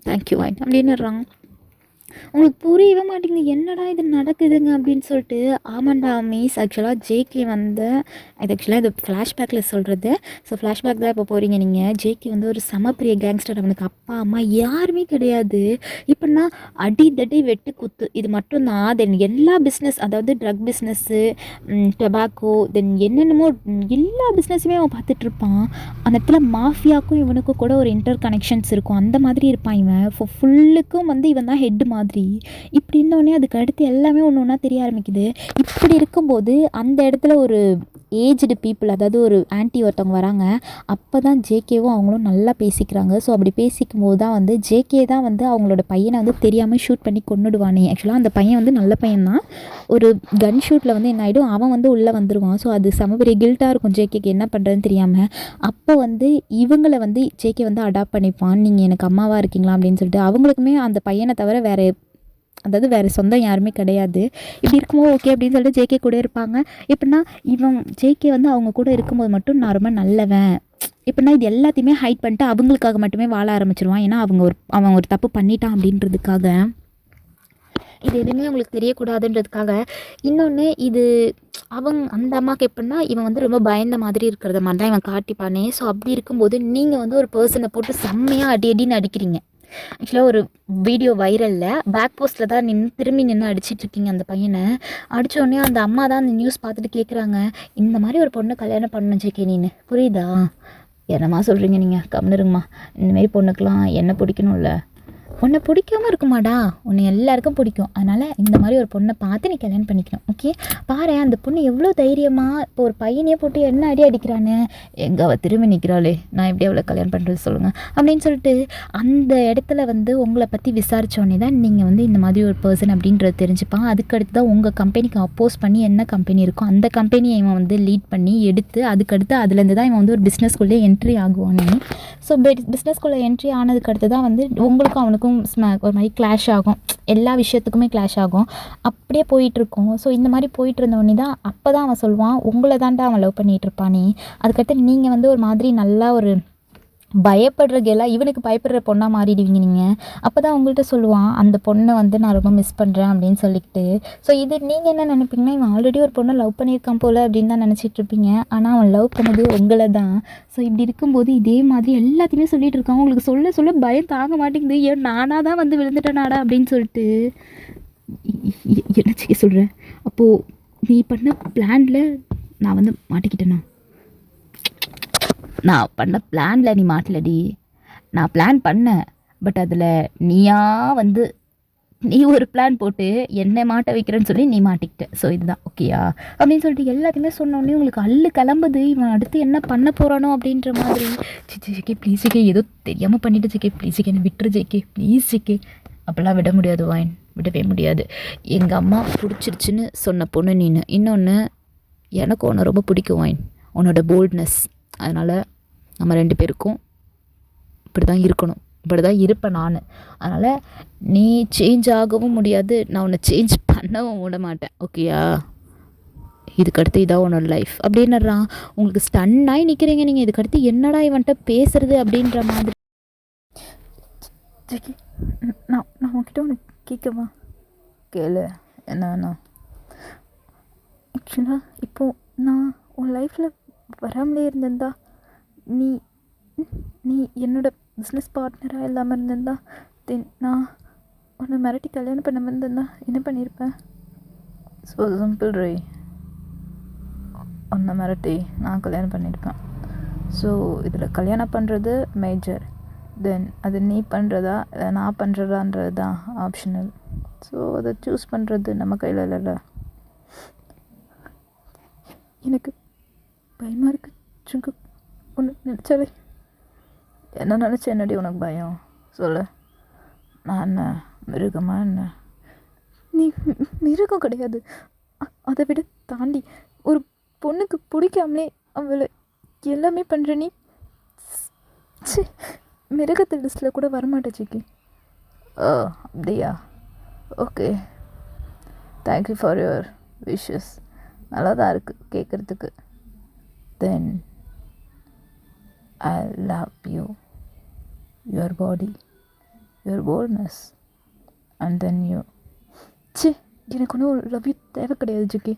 தேங்க்யூ வாங்க அப்படின்னுறாங்க. உங்களுக்கு புரியவே மாட்டேங்குது என்னடா இது நடக்குதுங்க அப்படின்னு சொல்லிட்டு. ஆமாண்டா மீஸ் ஆக்சுவலாக ஜேகே வந்து இது ஆக்சுவலாக இது ஃப்ளாஷ்பேக்கில் சொல்கிறது. ஸோ ஃப்ளாஷ்பேக் தான் இப்போ போகிறீங்க நீங்கள். ஜேகே வந்து ஒரு பெரிய கேங்ஸ்டர். அவனுக்கு அப்பா அம்மா யாருமே கிடையாது. இப்போனா அடி தடி வெட்டு குத்து இது மட்டும்தான். தென் எல்லா பிஸ்னஸ், அதாவது ட்ரக் பிஸ்னஸ்ஸு, டொபாக்கோ, தென் என்னென்னமோ எல்லா பிஸ்னஸுமே அவன் பார்த்துட்ருப்பான். அந்த இடத்துல மாஃபியாவுக்கும் இவனுக்கும் கூட ஒரு இன்டர் கனெக்ஷன்ஸ் இருக்கும். அந்த மாதிரி இருப்பான் இவன். ஃபுல்லுக்கும் வந்து இவன் தான் ஹெட் மாதிரி. இப்படி இருந்தோடனே அதுக்கு அடுத்து எல்லாமே ஒன்று ஒன்றா தெரிய ஆரம்பிக்குது. இப்படி இருக்கும்போது அந்த இடத்துல ஒரு ஏஜ்டு பீப்புள், அதாவது ஒரு ஆன்ட்டி ஒருத்தவங்க வராங்க. அப்போ தான் ஜேகேவும் அவங்களும் நல்லா பேசிக்கிறாங்க. ஸோ அப்படி பேசிக்கும் போது தான் வந்து ஜேகே தான் வந்து அவங்களோட பையனை வந்து தெரியாமல் ஷூட் பண்ணி கொன்னுடுவானே. ஆக்சுவலாக அந்த பையன் வந்து நல்ல பையன் தான். ஒரு கன் ஷூட்டில் வந்து என்ன ஆகிடும், அவன் வந்து உள்ளே வந்துடுவான். ஸோ அது பெரிய கில்ட்டாக இருக்கும் ஜேகேக்கு, என்ன பண்ணுறதுன்னு தெரியாமல். அப்போ வந்து இவங்களை வந்து ஜேகே வந்து அடாப்ட் பண்ணிப்பான். நீங்கள் எனக்கு அம்மாவாக இருக்கீங்களா அப்படின்னு சொல்லிட்டு. அவங்களுக்குமே அந்த பையனை தவிர வேறு சொந்தம் யாருமே கிடையாது. இப்படி இருக்கும்போது ஓகே அப்படின்னு சொல்லிட்டு ஜேகே கூட இருப்பாங்க. எப்படின்னா ஜேகே வந்து அவங்க கூட இருக்கும்போது மட்டும் நான் ரொம்ப நல்லவன், எப்படின்னா இது எல்லாத்தையுமே ஹைட் பண்ணிட்டு அவங்களுக்காக மட்டுமே வாழ ஆரம்பிச்சிருவான். ஏன்னா அவன் ஒரு தப்பு பண்ணிட்டான் அப்படின்றதுக்காக. இது எதுவுமே அவங்களுக்கு தெரியக்கூடாதுன்றதுக்காக. இன்னொன்று இது அந்த அம்மாவுக்கு எப்படின்னா இவன் வந்து ரொம்ப பயந்த மாதிரி இருக்கிறத மாதிரி தான் இவன் காட்டிப்பானே. ஸோ அப்படி இருக்கும்போது நீங்கள் வந்து ஒரு பர்சனை போட்டு செம்மையாக அடின்னு அடிக்கிறீங்க. ஆக்சுவலாக ஒரு வீடியோ வைரலில் பேக் போஸ்ட்டில் தான் திரும்பி நின்று அடிச்சிட்ருக்கீங்க அந்த பையனை. அடித்தோடனே அந்த அம்மா தான் அந்த நியூஸ் பார்த்துட்டு கேட்குறாங்க, இந்த மாதிரி ஒரு பொண்ணை கல்யாணம் பண்ணணும் ஜேகே நீனு, புரியுதா? என்னம்மா சொல்கிறீங்க நீங்கள், கம்மிருங்கம்மா. இந்தமாரி பொண்ணுக்கெலாம் என்ன பிடிக்கணும்ல, உன்னை பிடிக்காமல் இருக்குமாடா, உன்னை எல்லாருக்கும் பிடிக்கும். அதனால் இந்த மாதிரி ஒரு பொண்ணை பார்த்து நீ கல்யாணம் பண்ணிக்கணும். ஓகே, பாரு அந்த பொண்ணு எவ்வளோ தைரியமாக இப்போ ஒரு பையனையே போட்டு என்ன அடிக்கிறானு, எங்கே அவள் திரும்பி நிற்கிறாளே, நான் எப்படி அவளை கல்யாணம் பண்ணுறது சொல்லுங்கள் அப்படின்னு சொல்லிட்டு அந்த இடத்துல வந்து உங்களை பற்றி விசாரித்தோடனே தான் நீங்கள் வந்து இந்த மாதிரி ஒரு பர்சன் அப்படின்றது தெரிஞ்சுப்பான். அதுக்கடுத்து தான் உங்கள் கம்பெனிக்கு அப்போஸ் பண்ணி என்ன கம்பெனி இருக்கோ அந்த கம்பெனியை இவன் வந்து லீட் பண்ணி எடுத்து அதுக்கடுத்து அதுலேருந்து தான் இவன் வந்து ஒரு பிஸ்னஸ்குள்ளே என்ட்ரி ஆகுவானே. ஸோ பிஸ்னஸ்குள்ளே என்ட்ரி ஆனதுக்கு அடுத்து தான் வந்து உங்களுக்கும் அவனுக்கும் ஒரு மாதிரி கிளாஷ் ஆகும். எல்லா விஷயத்துக்குமே கிளாஷ் ஆகும். அப்படியே போயிட்டுருக்கோம். ஸோ இந்த மாதிரி போயிட்டு இருந்தோடனே தான் அப்போ தான் அவன் சொல்லுவான், உங்களை தான்டா அவன் லவ் பண்ணிகிட்டு இருப்பானே. அதுக்கடுத்து நீங்கள் வந்து ஒரு மாதிரி நல்லா ஒரு பயப்படுற கேளாக இவனுக்கு பயப்படுற பொண்ணாக மாறிடுவீங்க நீங்கள். அப்போ தான் உங்கள்கிட்ட சொல்லுவான், அந்த பொண்ணை வந்து நான் ரொம்ப மிஸ் பண்ணுறேன் அப்படின்னு சொல்லிக்கிட்டு. ஸோ இது நீங்கள் என்ன நினைப்பீங்கன்னா, இவன் ஆல்ரெடி ஒரு பொண்ணை லவ் பண்ணியிருக்கான் போல் அப்படின்னு தான் நினச்சிட்ருப்பீங்க. ஆனால் அவன் லவ் பண்ணது உங்களை தான். ஸோ இப்படி இருக்கும்போது இதே மாதிரி எல்லாத்தையுமே சொல்லிகிட்டு இருக்கான். உங்களுக்கு சொல்ல சொல்ல பயம் தாங்க மாட்டேங்குது. ஏன் நானாக தான் வந்து விழுந்துட்டேனாடா அப்படின்னு சொல்லிட்டு. என்ன செய்ய சொல்கிறேன்? அப்போது நீ பண்ண பிளானில் நான் வந்து மாட்டிக்கிட்டேனா? நான் பண்ண பிளானில் நீ மாட்டலடி. நான் பிளான் பண்ணேன், பட் அதில் நீயா வந்து நீ ஒரு பிளான் போட்டு என்னை மாட்ட வைக்கிறேன்னு சொல்லி நீ மாட்டிக்கிட்ட. ஸோ இதுதான் ஓகேயா அப்படின்னு சொல்லிட்டு எல்லாத்தையுமே சொன்னோடனே உங்களுக்கு அல்லு கிளம்புது. இவன் அடுத்து என்ன பண்ண போகிறானோ அப்படின்ற மாதிரி. ஜேகே ப்ளீஸ் ஜேகே, ஏதோ தெரியாமல் பண்ணிட்டு ஜேகே ப்ளீஸ் ஜேகே, என்னை விட்டுரு ஜேகே ப்ளீஸ் ஜேகே. அப்போல்லாம் விட முடியாது வாயின், விடவே முடியாது. எங்கள் அம்மா பிடிச்சிருச்சுன்னு சொன்ன பொண்ணு நீனு. இன்னொன்று எனக்கு உன்னை ரொம்ப பிடிக்கும் வாயின், உன்னோட போல்ட்னஸ். அதனால் நம்ம 2 பேருக்கும் இப்படி தான் இருக்கணும், இப்படி தான் இருப்பேன் நான். அதனால் நீ சேஞ்ச் ஆகவும் முடியாது, நான் உன்னை சேஞ்ச் பண்ணவும் விட மாட்டேன். ஓகேயா? இதுக்கடுத்து இதான் உன்னோட லைஃப் அப்படின்னுறான். உங்களுக்கு ஸ்டன்னாகி நிற்கிறீங்க நீங்கள். இதுக்கடுத்து என்னடா இவன்கிட்ட பேசுறது அப்படின்ற மாதிரி. நான் உன்கிட்ட ஒன்று கேட்கவா? கேளு. என்ன? ஆக்சுவலாக இப்போது நான் உன் லைஃப்பில் வராமலே இருந்திருந்தா, நீ என்னோட பிஸ்னஸ் பார்ட்னராக இல்லாமல் இருந்திருந்தா, தென் நான் உன்னை மிரட்டி கல்யாணம் பண்ண வந்திருந்தா என்ன பண்ணியிருப்பேன்? ஸோ சிம்பிள் ரே, உன்னை மிரட்டி நான் கல்யாணம் பண்ணியிருப்பேன். ஸோ இதில் கல்யாணம் பண்ணுறது மேஜர், தென் அது நீ பண்ணுறதா இல்லை நான் பண்ணுறதான்றது தான் ஆப்ஷனல். ஸோ அதை சூஸ் பண்ணுறது நம்ம கையில் இல்லைல்ல. எனக்கு பயமாக இருக்குது சுங்கு, ஒன்று நினச்சாலே. என்ன நினச்சா என்னடி உனக்கு பயம் சொல்லு? நான் என்ன மிருகமா என்ன? நீ மிருகம் கிடையாது. அதை விட தாண்டி ஒரு பொண்ணுக்கு பிடிக்காமலே அவளை எல்லாமே பண்ணுற நீ மிருகத்து லிஸ்ட்டில் கூட வரமாட்டேன் ஜிக்கி. ஓ அப்படியா? Okay, thank you for your wishes. நல்லா தான் இருக்குது கேட்குறதுக்கு. தென் I love you, your body, your boldness. And then you ச்சே எனக்கு ஒன்றும் லவ் யூ தேவை கிடையாது ஜிக்கி.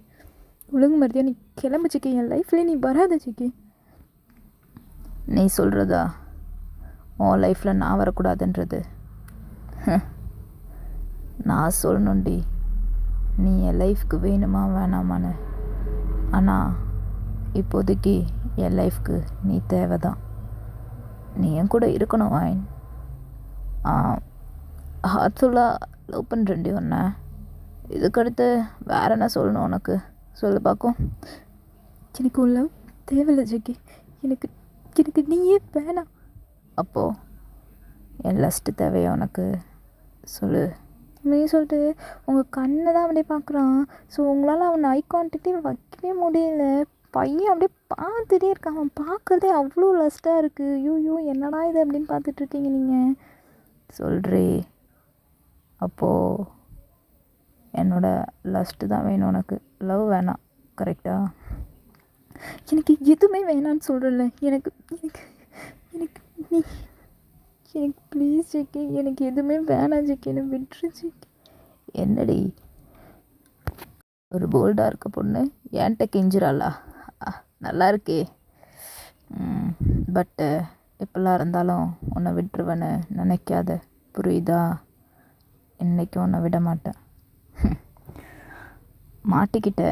ஒழுங்கு மரியாதையா நீ கிளம்பு ஜிக்கி. என் லைஃப்லேயே நீ வராத ஜிக்கி. நீ சொல்கிறதா உன் லைஃப்பில் நான் வரக்கூடாதுன்றது? நான் சொல்லணுண்டி நீ என் லைஃப்க்கு வேணுமா வேணாமான்னு. ஆனால் இப்போதைக்கு என் லைஃப்க்கு நீ தேவை தான். நீ என் கூட இருக்கணும் வாயின். ஹார்ட்ஃபுல்லாக லவ் பண்ணுறேன்டி ஒன்று. இதுக்கடுத்து வேறு என்ன சொல்லணும் உனக்கு? சொல்லு பார்க்கும். எனக்கு உன் லவ் தேவையில்லை ஜிக்கி. எனக்கு எனக்கு நீயே வேணாம். அப்போது என் லஸ்ட்டு தேவையா உனக்கு? சொல்லு. நீ சொல்லிட்டு உங்கள் கண்ணை தான் அப்படியே பார்க்குறான். ஸோ உங்களால் அவனை ஐ கான்டாக்டே வைக்கவே முடியல. பையன் அப்படியே பார்த்துட்டே இருக்கான். அவன் பார்க்குறதே அவ்வளோ லஸ்ட்டாக இருக்குது. ஐயோ என்னடா இது அப்படின்னு பார்த்துட்ருக்கீங்க நீங்கள். சொல்கிறே. அப்போது என்னோடய லஸ்ட்டு தான் வேணும் உனக்கு, லவ் வேணாம். கரெக்டாக? எனக்கு எதுவுமே வேணான்னு சொல்கிறல. எனக்கு எனக்கு எனக்கு நீ எனக்கு ப்ளீஸ் ஜிக்கி, எனக்கு எதுவுமே வேணாம் ஜிக்கி, என்னை விட்டுரு ஜிக்கி. என்னடி ஒரு போல்டாக இருக்க பொண்ணு என்கிட்ட கெஞ்சிராளா? நல்லா இருக்கே. பட்டு எப்பெல்லாம் இருந்தாலும் உன்னை விட்டுருவேன்னு நினைக்காத, புரியுதா? இன்றைக்கும் உன்னை விட மாட்டேன். மாட்டிக்கிட்ட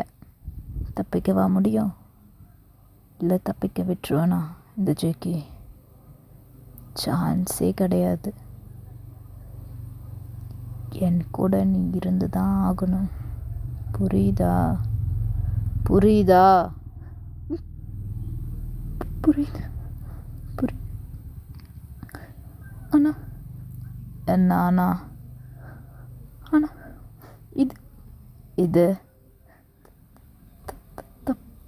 தப்பிக்கவா முடியும்? இல்லை தப்பிக்க விட்டுருவேனா இந்த ஜிக்கி? சான்ஸே கிடையாது. என் கூட நீ இருந்து தான் ஆகணும், புரியுதா? புரியுதா? புரியுது அண்ணா. என்ன அண்ணா? அண்ணா இது இது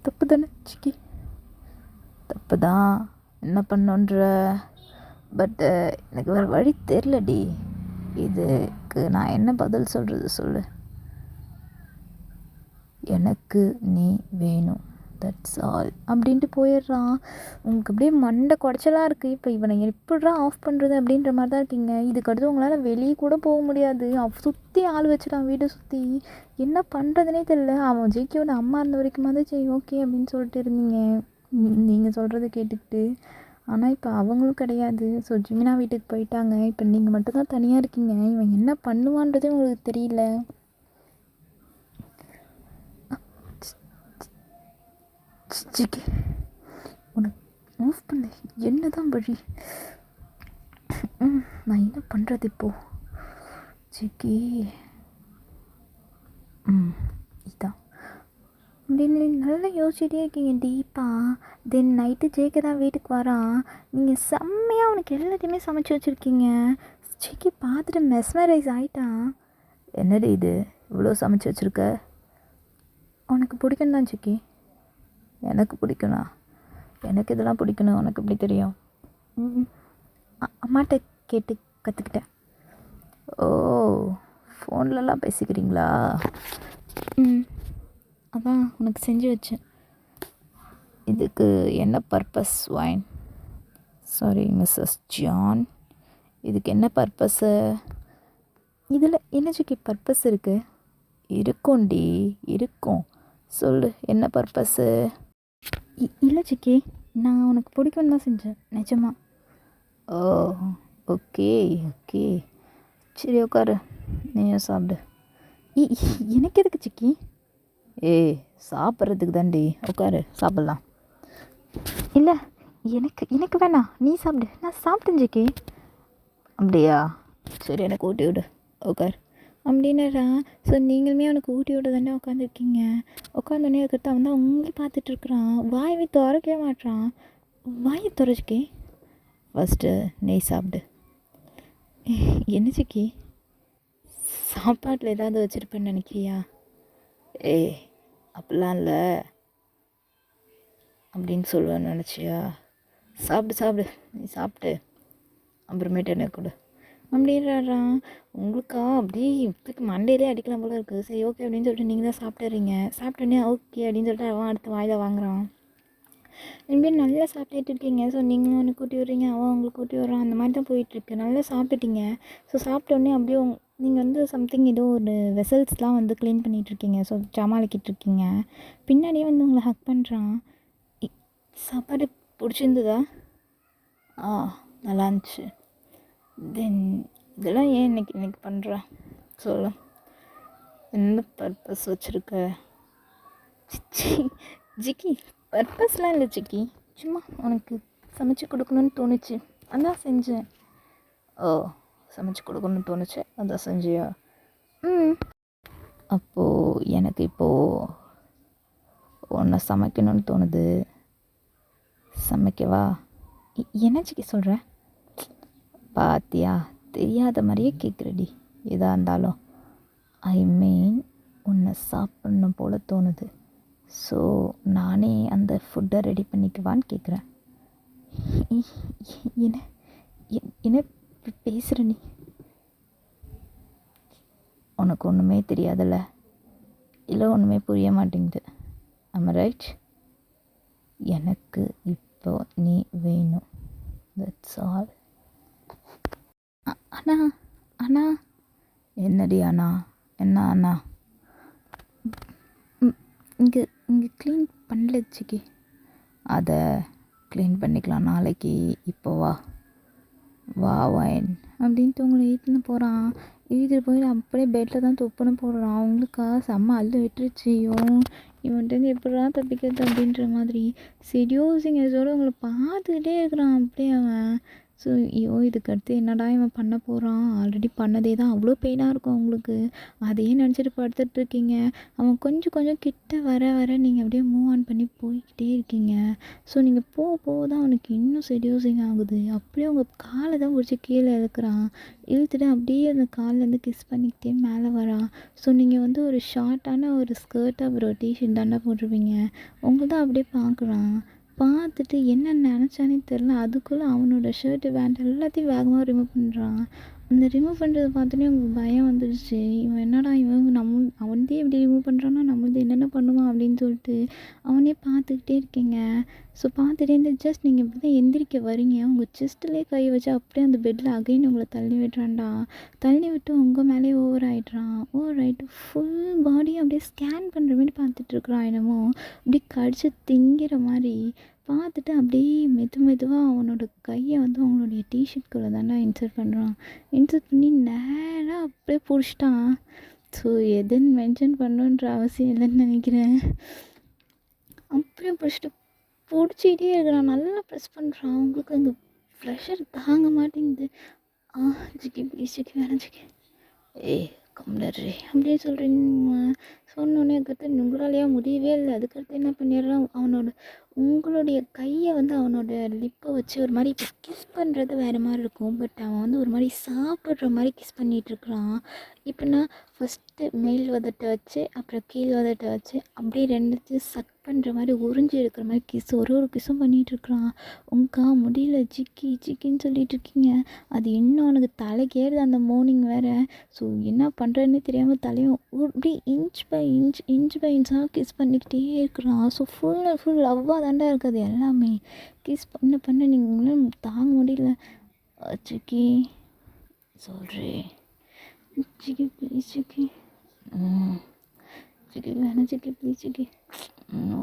தப்பு தானே சிக்கி? தப்பு தான். என்ன பண்ணுன்ற? பட்டு எனக்கு வேறு வழி தெரிலடி. இதுக்கு நான் என்ன பதில் சொல்கிறது சொல்லு. எனக்கு நீ வேணும், தட்ஸ் ஆல் அப்படின்ட்டு போயிடுறான். உங்களுக்கு அப்படியே மண்டை குடைச்சலாக இருக்குது. இப்போ இவனை எப்படிடா ஆஃப் பண்ணுறது அப்படின்ற மாதிரி தான் இருக்கீங்க. இதுக்கடுத்து உங்களால் வெளியே கூட போக முடியாது. சுற்றி ஆள் வச்சுட்டான், வீடை சுற்றி. என்ன பண்ணுறதுனே தெரில. அவன் ஜேக்கியோட அம்மா இருந்த வரைக்குமாதிரி சரி ஓகே அப்படின்னு சொல்லிட்டு இருந்தீங்க, நீங்கள் சொல்கிறத கேட்டுக்கிட்டு. ஆனால் இப்போ அவங்களும் கிடையாது. ஸோ ஜிமினா வீட்டுக்கு போயிட்டாங்க. இப்போ நீங்கள் மட்டும்தான் தனியாக இருக்கீங்க. இவன் என்ன பண்ணுவான்றதே உங்களுக்கு தெரியல. ஜிக்கி உனக்கு மூவ் பண்ண என்ன தான் வழி? நான் என்ன பண்ணுறது இப்போது ஜிக்கி? இதான் அப்படின்னு நல்லா யோசிச்சுட்டே இருக்கீங்க டீப்பாக. தென் நைட்டு ஜேக்கு தான் வீட்டுக்கு வரான். நீங்கள் செம்மையாக அவனுக்கு எல்லாத்தையுமே சமைச்சு வச்சுருக்கீங்க. ஜிக்கி பார்த்துட்டு மெஸ்மரைஸ் ஆகிட்டான். என்னடி இது இவ்வளோ சமைச்சு வச்சுருக்க? உனக்கு பிடிக்கும் தான் ஜிக்கி. எனக்கு பிடிக்கணும். எனக்கு இதெல்லாம் பிடிக்கணும் உனக்கு எப்படி தெரியும்? அம்மாட்ட கேட்டு கற்றுக்கிட்டேன். ஓ, ஃபோன்லலாம் பேசிக்கிறீங்களா? அதான் உனக்கு செஞ்சு வச்சேன். இதுக்கு என்ன பர்பஸ் வைன்? சாரி மிஸ்ஸஸ் ஜான், இதுக்கு என்ன பர்பஸ்ஸு? இதில் என்ன ஜிக்கி பர்பஸ் இருக்குது? இருக்கும்டி இருக்கும். சொல்லு என்ன பர்பஸ்ஸு? இல்லை ஜிக்கி, நான் உனக்கு பிடிக்கும்னு தான் செஞ்சேன் நிஜமா. ஓ ஓகே ஓகே, சரி உட்காரு, நீயும் சாப்பிடு. எனக்கு எதுக்கு ஜிக்கி? ஏய் சாப்பிட்றதுக்கு தாண்டி, உட்காரு சாப்பிட்லாம். இல்லை எனக்கு எனக்கு வேணாம், நீ சாப்பிடு. நான் சாப்பிட்டேன் ஜிக்கி. அப்படியா? சரி எனக்கு ஊட்டி விடு, உட்கார் அப்படின்னாரா. ஸோ நீங்களுமே அவனுக்கு ஊட்டி விட தானே உட்காந்துருக்கீங்க. உட்காந்தோடனே இருக்கிறத அவன் தான் உங்களை பார்த்துட்ருக்குறான். வாயவே திறக்கவே மாட்டான். வாயை திறச்சிக்கே. ஃபஸ்ட்டு நெய் சாப்பிடு. என்ன சிக்கி, சாப்பாட்டில் ஏதாவது வச்சுருப்பேன்னு நினைக்கிறியா? ஏய் அப்படிலாம் இல்லை அப்படின்னு சொல்லுவேன்னு நினச்சியா? சாப்பிடு சாப்பிடு, நீ சாப்பிட்டு அப்புறமேட்டு என்ன கொடு அப்படின்றான். உங்களுக்கா அப்படியே இப்போக்கு மண்டையிலே அடிக்கலாம் போல இருக்குது. சரி ஓகே அப்படின்னு சொல்லிட்டு நீங்கள் தான் சாப்பிட்டுறீங்க. சாப்பிட்டோன்னே ஓகே அப்படின்னு சொல்லிட்டு அவன் அடுத்து வாயில் வாங்குறான். இனிமேல் நல்லா சாப்பிட்டுட்டு இருக்கீங்க. ஸோ நீங்களும் அவனுக்கு கூட்டி விட்றீங்க, அவன் உங்களுக்கு கூட்டி விட்றான். அந்த மாதிரி தான் போயிட்டுருக்கு. நல்லா சாப்பிட்டுட்டீங்க. ஸோ சாப்பிட்டோன்னே அப்படியே நீங்கள் வந்து சம்திங் ஏதோ ஒரு வெசல்ஸ்லாம் வந்து க்ளீன் பண்ணிகிட்ருக்கீங்க. ஸோ சமாளிக்கிட்டுருக்கீங்க. பின்னாடியே வந்து உங்களை ஹக் பண்ணுறான். சாப்பாடு பிடிச்சிருந்ததா? ஆ, நல்லா இருந்துச்சு. தென் இதெல்லாம் ஏன் இன்னைக்கு பண்ணுற சொல்லு. என்ன பர்பஸ் வச்சுருக்க? சிச்சி ஜிக்கி, பர்பஸ்லாம் இல்லை ஜிக்கி, சும்மா உனக்கு சமைச்சு கொடுக்கணுன்னு தோணுச்சு, அதான் செஞ்சேன். ஓ, சமைச்சு கொடுக்கணுன்னு தோணுச்சு, அதான் செஞ்சியா? அப்போது எனக்கு இப்போது உன்னை சமைக்கணும்னு தோணுது. சமைக்கவா? என்ன சிக்கி சொல்கிற? பாத்தியா, தெரியாத மாதிரியே கேட்குறடி. எதாக இருந்தாலும் ஐ மீன் உன்னை சாப்பிட்ணும் போல் தோணுது. ஸோ நானே அந்த ஃபுட்டை ரெடி பண்ணிக்குவான்னு கேட்குறேன். என்ன என்ன பேசுகிற நீ? உனக்கு ஒன்றுமே தெரியாதுல்ல, இல்லை ஒன்றுமே புரிய மாட்டேங்குது. ஆமாம் ரைட்? எனக்கு இப்போ நீ வேணும், தட்ஸ் ஆல். அண்ணா அண்ணா. என்னடி அண்ணா? என்ன அண்ணா? இங்கே க்ளீன் பண்ணல சிக்கி. அதை க்ளீன் பண்ணிக்கலாம் நாளைக்கு. இப்போ வா வாயின் அப்படின்ட்டு உங்களை இழுத்துன்னு போகிறான். இழுத்துட்டு போய் அப்படியே பெட்டில் தான் தொப்புன்னு போடுறான். அவங்களுக்கா செம்ம அள்ளு விட்டுருச்சியோ, இவன்ட்டு எப்படிலாம் தப்பிக்கிறது அப்படின்ற மாதிரி செடியூசிங் எதோடு உங்களை பார்த்துக்கிட்டே இருக்கிறான் அப்படியே அவன். ஸோ ஐயோ, இதுக்கடுத்து என்னடா இவன் பண்ண போகிறான்? ஆல்ரெடி பண்ணதே தான் அவ்வளோ பெயினாக இருக்கும் அவங்களுக்கு. அதையே நினச்சிட்டு படுத்துட்ருக்கீங்க. அவன் கொஞ்சம் கிட்ட வர நீங்கள் அப்படியே மூவ் ஆன் பண்ணி போய்கிட்டே இருக்கீங்க. ஸோ நீங்கள் போக தான் அவனுக்கு இன்னும் செடியூசிங் ஆகுது. அப்படியே உங்கள் காலை தான் பிடிச்சி கீழே இழுக்கிறான். இழுத்துட்டு அப்படியே அந்த கால்லேருந்து கிஸ் பண்ணிக்கிட்டே மேலே வரான். ஸோ நீங்கள் வந்து ஒரு ஷார்ட்டான ஒரு ஸ்கர்ட் அப்புறம் டிஷர்ட் தானே போட்டிருப்பீங்க. உங்களை தான் அப்படியே பார்க்குறான். பார்த்துட்டு என்ன நினச்சானே தெரில. அதுக்குள்ளே அவனோட ஷர்ட்டு பேண்ட் எல்லாத்தையும் வேகமாக ரிமூவ் பண்ணுறான். அந்த ரிமூவ் பண்ணுறத பார்த்தோன்னே உங்களுக்கு பயம் வந்துடுச்சு. இவன் என்னடா இவன் அவன்தே இப்படி ரிமூவ் பண்ணுறான்னா நம்மளது என்னென்ன பண்ணுவான் அப்படின்னு சொல்லிட்டு அவனே பார்த்துக்கிட்டே இருக்கீங்க. ஸோ பார்த்துட்டே இருந்து ஜஸ்ட் நீங்கள் இப்படி தான் எந்திரிக்க வரீங்க. உங்கள் செஸ்ட்டிலே கை வச்சு அப்படியே அந்த பெட்டில் அகைன் உங்களை தள்ளி விட்டுறான்டா. தள்ளி விட்டு உங்கள் மேலே ஓவர் ஆகிட்றான். ஓவர் ஆகிட்டு ஃபுல் பாடியை அப்படியே ஸ்கேன் பண்ணுற மாதிரி பார்த்துட்ருக்குறான். என்னமோ அப்படி கடிச்சு திங்கிற மாதிரி பார்த்துட்டு அப்படியே மெதுவாக அவனோட கையை வந்து அவங்களுடைய டிஷர்ட்குள்ளே தானே இன்சர்ட் பண்ணுறான். இன்சர்ட் பண்ணி நேராக அப்படியே பிடிச்சிட்டான். ஸோ எதுன்னு மென்ஷன் பண்ணணுன்ற அவசியம் இல்லைன்னு நினைக்கிறேன். அப்படியே பிடிச்சிட்டு பிடிச்சிக்கிட்டே இருக்கிறான். நல்லா ப்ரெஸ் பண்ணுறான். அவங்களுக்கு அந்த ப்ரெஷர் தாங்க மாட்டேங்குது. ஜிக்கி ப்ளீஸ் ஜிக்கி வேணாம் ஜிக்கி. கம்லரி அப்படியே சொல்கிறீங்க. சொன்னோடனே அதுக்கடுத்து உங்களாலேயே முடியவே இல்லை. அதுக்கடுத்து என்ன பண்ணிடுறான், உங்களுடைய கையை வந்து அவனோட லிப்பை வச்சு ஒரு மாதிரி இப்போ கிஸ் பண்ணுறது வேறு மாதிரி இருக்கும். பட் அவன் வந்து ஒரு மாதிரி சாப்பிட்ற மாதிரி கிஸ் பண்ணிகிட்ருக்குறான். இப்போனா ஃபஸ்ட்டு மேல் உதட்டை வச்சு அப்புறம் கீழ் உதட்டை வச்சு அப்படியே ரெண்டுத்தையும் சக் பண்ணுற மாதிரி உறிஞ்சி எடுக்கிற மாதிரி கிஸ் ஒரு கிஸ்ஸும் பண்ணிகிட்ருக்குறான். முடியல ஜிக்கின்னு சொல்லிட்டு இருக்கீங்க. அது இன்னும் அவனுக்கு தலைக்கேறுது அந்த மார்னிங் வேறு. ஸோ என்ன பண்ணுறதுன்னு தெரியாமல் தலையும் அப்படி இன்ச் பை இன்ச்சாக கிஸ் பண்ணிக்கிட்டே இருக்கிறான். ஸோ ஃபுல் லவ்வாக தாண்டா இருக்குது எல்லாமே. கிஸ் பண்ண நீங்களும் தாங்க முடியல. ஜிக்கி சொல்கிறேன் ஜிக்கி ப்ளீஸ் ஜிக்கி. ஜிக்கி வேணாம் ஜிக்கி ப்ளீஸ் ஜிக்கி.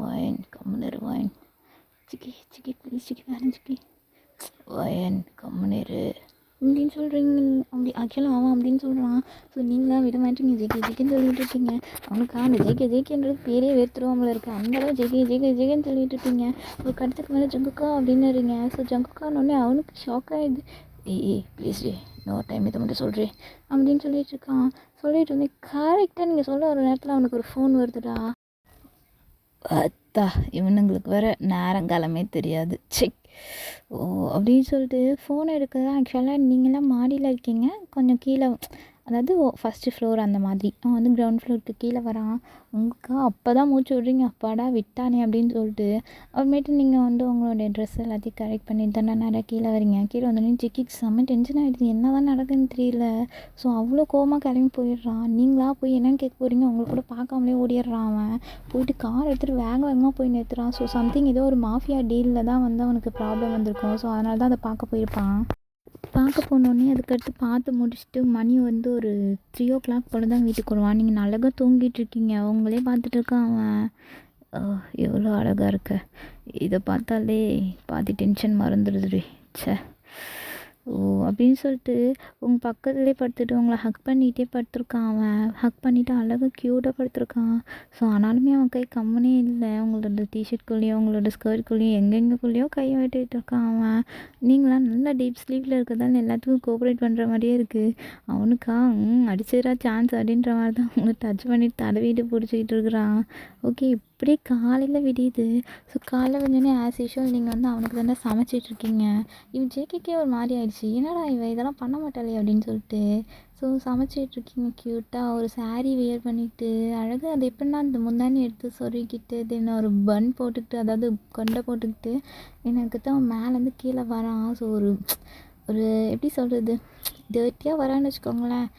வாயன் கம்முனரு வாயன் ஜிக்கி ப்ளீஸ் ஜிக்கி வேணாம் ஜிக்கி. வாயன் கம்முனரு அப்படின்னு சொல்கிறீங்க. அப்படி ஆக்சுவலாக அவன் அப்படின்னு சொல்கிறான். ஸோ நீங்களாம் விட மாட்டீங்க ஜிக்கின்னு சொல்லிட்டு இருக்கீங்க. அவனுக்கு அந்த ஜேகேன்றது பேரே வேர்த்துருவாமல் இருக்குது. அந்தளவு ஜேகேன்னு சொல்லிட்டு இருக்கீங்க. ஒரு கட்டத்துக்கு மேலே ஜங்குக்கா அப்படின்னுறீங்க. ஸோ ஜங்குக்கானோடனே அவனுக்கு ஷாக் ஆகிடுது. ஏய் ப்ளீஸ் இன்னொரு டைம் இதை மட்டும் சொல்கிறேன் அப்படின்னு சொல்லிட்டு இருக்கான். சொல்லிட்டு வந்து கரெக்டாக நீங்கள் சொல்ல ஒரு நேரத்தில் அவனுக்கு ஒரு ஃபோன் வருதுடா. அத்தா இவனுங்களுக்கு வேறு நேரங்காலமே தெரியாது. செக் ஓ அப்படின்னு சொல்லிட்டு ஃபோன் எடுக்க. ஆக்சுவலாக நீங்களாம் மாடியில் இருக்கீங்க, கொஞ்சம் கீழே, அதாவது ஃபஸ்ட்டு ஃப்ளோர் அந்த மாதிரி. அவன் வந்து கிரவுண்ட் ஃப்ளோருக்கு கீழே வரான். உங்களுக்கு அப்போ தான் மூச்சு விட்றீங்க, அப்பாடா விட்டானே அப்படின்னு சொல்லிட்டு. அப்புறமேட்டு நீங்கள் வந்து உங்களுடைய ட்ரெஸ் எல்லாத்தையும் கரெக்ட் பண்ணிட்டு தானே நிறையா கீழே வரீங்க. கீழே வந்தோடனே ஜிக்கிக்கு செம்ம டென்ஷன் ஆகிடுது. என்ன தான் நடக்குதுன்னு தெரியல. ஸோ அவ்வளோ கோவமாக கிளம்பி போயிடுறான். நீங்களா போய் என்னன்னு கேட்க போகிறீங்க, உங்களை கூட பார்க்காமலே ஓடிடுறான். அவன் போயிட்டு கார் எடுத்துகிட்டு வேகமாக போய் நிறுத்துறான். ஸோ சம்திங் ஏதோ ஒரு மாஃபியா டீலில் தான் வந்து அவனுக்கு ப்ராப்ளம் வந்திருக்கும். ஸோ அதனால தான் அதை பார்க்க போயிருப்பான். பார்க்க போனோடனே அதுக்கடுத்து பார்த்து முடிச்சுட்டு மணி வந்து ஒரு 3 o'clock போல் தான் வீட்டுக்கு வருவான். நீங்கள் அழகாக தூங்கிட்டு இருக்கீங்க, அவங்களே பார்த்துட்டு இருக்கான் அவன். எவ்வளோ அழகாக இருக்க, இதை பார்த்தாலே பாதி டென்ஷன் மறந்துடுதுடி. ச்சே. ஓ அப்படின்னு சொல்லிட்டு உங்கள் பக்கத்துலேயே படுத்துட்டு உங்களை ஹக் பண்ணிகிட்டே படுத்துருக்கான் அவன். ஹக் பண்ணிவிட்டு அழகாக க்யூட்டாக படுத்துருக்கான். ஸோ ஆனாலுமே அவன் கை கம்முனே இல்லை. உங்களோட டிஷர்ட்குள்ளேயோ உங்களோட ஸ்கர்ட்குள்ளேயோ எங்கெங்கக்குள்ளேயோ கையை விட்டுட்டு இருக்கான் அவன். நீங்களாம் நல்லா டீப் ஸ்லீப்பில் இருக்கிறதால எல்லாத்துக்கும் கோஆப்ரேட் பண்ணுற மாதிரியே இருக்குது. அவனுக்கா அடிச்சிடறா சான்ஸ் அப்படின்ற மாதிரி தான் உங்களை டச் பண்ணிட்டு தடவிட்டு பிடிச்சிக்கிட்டு இருக்கிறான். ஓகே, இப்படியே காலையில் விடியுது. ஸோ காலைல வந்தோடனே ஆஸ் யூஷுவல் நீங்கள் வந்து அவனுக்கு தானே சமைச்சிட்ருக்கீங்க. இவன் ஜேகேக்கே ஒரு மாதிரி ஆயிடுச்சு, என்னடா இவன் இதெல்லாம் பண்ண மாட்டாளே அப்படின்னு சொல்லிட்டு. ஸோ சமைச்சிட்ருக்கீங்க க்யூட்டாக ஒரு saree வியர் பண்ணிவிட்டு அழகாக அது எப்படின்னா அந்த முந்தானி எடுத்து சொருகிக்கிட்டு தென் ஒரு பன் போட்டுக்கிட்டு, அதாவது கொண்டை போட்டுக்கிட்டு எனக்கு தான் மேலேருந்து கீழே வரான். ஸோ ஒரு ஒரு எப்படி சொல்கிறது, டர்ட்டியாக வரான்னு வச்சுக்கோங்களேன்.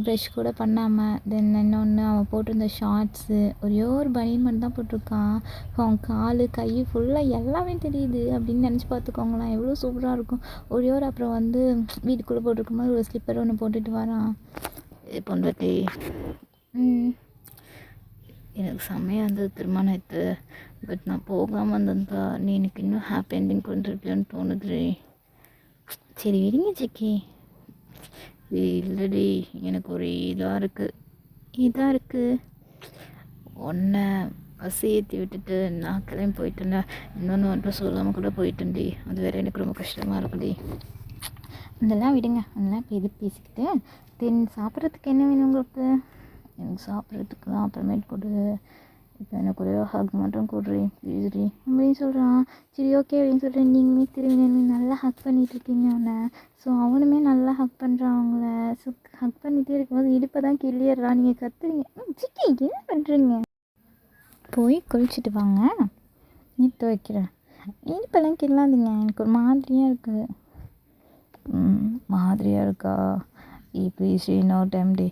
ப்ரஷ் கூட பண்ணாமல். தென் இன்னொன்று அவன் போட்டிருந்த ஷார்ட்ஸு ஒரே ஒரு பனியன் மட்டும் தான் போட்டிருக்கான். அவன் கால் கை ஃபுல்லாக எல்லாமே தெரியுது அப்படின்னு நினச்சி பார்த்துக்கோங்களேன், எவ்வளோ சூப்பராக இருக்கும். ஒரே ஒரு அப்புறம் வந்து வீட்டுக்குள்ளே போட்டிருக்கும் போது ஒரு ஸ்லிப்பர் ஒன்று போட்டுட்டு வரான். பொண்டாட்டி எனக்கு செம்மையாக இருந்தது திருமணத்து. பட் நான் போகாமல் இருந்திருந்தா நீ எனக்கு இன்னும் ஹாப்பி என்டிங் கொண்டிருப்பியோன்னு தோணுதுடி. சரி விடுங்க ஜெக்கி. இல்லைடி, எனக்கு ஒரு இதாக இருக்குது ஒன்றை பசி ஏற்றி விட்டுட்டு நான் கிளம்பி போயிட்டேன்டா. இன்னொன்று வந்துட்டு சொல்லாமல் கூட போயிட்டேன்டி, அது வேறு எனக்கு ரொம்ப கஷ்டமாக இருக்குடி. அதெல்லாம் விடுங்க, அதெல்லாம் இப்போ எது பேசிக்கிட்டு. தென் சாப்பிட்றதுக்கு என்ன வேணும் உங்களுக்கு? எனக்கு சாப்பிட்றதுக்கு தான் அப்புறமேட்டு கொடு, இப்போ எனக்கு ஒரே ஹக் மட்டும் கொடுறி ப்ளீஸ்டி அப்படின்னு சொல்கிறான். சரி ஓகே அப்படின்னு சொல்லிட்டு நீங்களுமே திரும்பி நல்லா ஹக் பண்ணிகிட்ருக்கீங்க அவனை. ஸோ அவனுமே நல்லா ஹக் பண்ணுறான் அவங்கள. ஸோ ஹக் பண்ணிகிட்டே இருக்கும்போது இடுப்பை தான் கிள்ளிடுறான். நீங்கள் கத்துறீங்க, சிக்கி என்ன பண்ணுறீங்க? போய் குளிச்சுட்டு வாங்க, நிறுத்த வைக்கிறேன். இடுப்பெல்லாம் கிள்ளாதீங்க, எனக்கு ஒரு மாதிரியாக இருக்குது. மாதிரியாக இருக்கா? ப்ளீஸ் இன்னொரு டைம் டே.